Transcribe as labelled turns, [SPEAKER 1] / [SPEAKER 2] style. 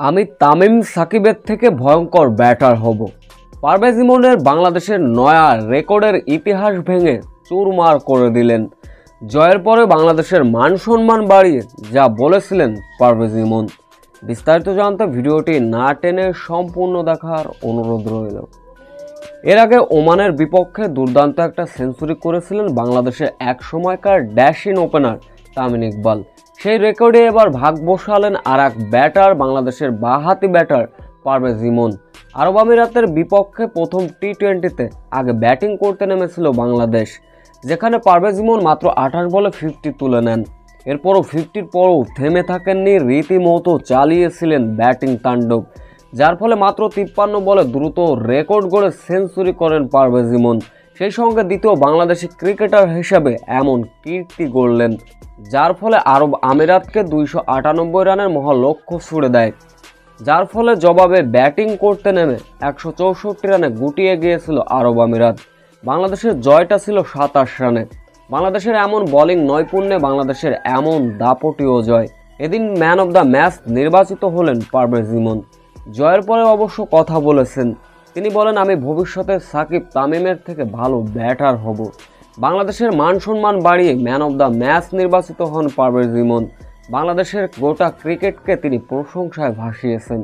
[SPEAKER 1] আমি তামিম সাকিবের থেকে ভয়ঙ্কর ব্যাটার হব। পারভেজ ইমনের বাংলাদেশের নয়া রেকর্ডের ইতিহাস ভেঙে চুরমার করে দিলেন। জয়ের পরে বাংলাদেশের মান সম্মান বাড়িয়ে যা বলেছিলেন পারভেজ ইমন। বিস্তারিত জানতে ভিডিওটি না টেনে সম্পূর্ণ দেখার অনুরোধ রইল। এর আগে ওমানের বিপক্ষে দুর্দান্ত একটা সেঞ্চুরি করেছিলেন বাংলাদেশের এক সময়কার ড্যাশিং ওপেনার তামিম ইকবাল। সেই রেকর্ডে এবার ভাগ বসালেন আর এক ব্যাটার, বাংলাদেশের বাঁহাতি ব্যাটার পারভেজ ইমন। আরব আমিরাতের বিপক্ষে প্রথম টি-20তে আগে ব্যাটিং করতে নেমেছিল বাংলাদেশ, যেখানে পারভেজ ইমন মাত্র 28 বলে 50 তুলে নেন। এরপরও 50-র পরও থেমে থাকেননি, রীতিমতো চালিয়েছিলেন ব্যাটিং তাণ্ডব, যার ফলে মাত্র 53 বলে দ্রুত রেকর্ড গড়ে সেঞ্চুরি করেন পারভেজ ইমন। সেই সঙ্গে দ্বিতীয় বাংলাদেশি ক্রিকেটার হিসেবে এমন কীর্তি গড়লেন, যার ফলে আরব আমিরাতকে 298 রানের মহালক্ষ্য ছুড়ে দেয়, যার ফলে জবাবে ব্যাটিং করতে নেমে 164 রানে গুটিয়ে গিয়েছিল আরব আমিরাত। বাংলাদেশের জয়টা ছিল 27 রানে। বাংলাদেশের এমন বোলিং নৈপুণ্যে বাংলাদেশের এমন দাপটীয় জয়। এদিন ম্যান অব দ্য ম্যাচ নির্বাচিত হলেন পারভেজ ইমন। জয়ের পরে অবশ্য কথা বলেছেন। তিনি বলেন, আমি ভবিষ্যতে সাকিব তামিমের থেকে ভালো ব্যাটার হব। বাংলাদেশের মান সম্মান বাড়িয়ে ম্যান অব দ্য ম্যাচ নির্বাচিত হন পারভেজ ইমন। বাংলাদেশের গোটা ক্রিকেটকে তিনি প্রশংসায় ভাসিয়েছেন।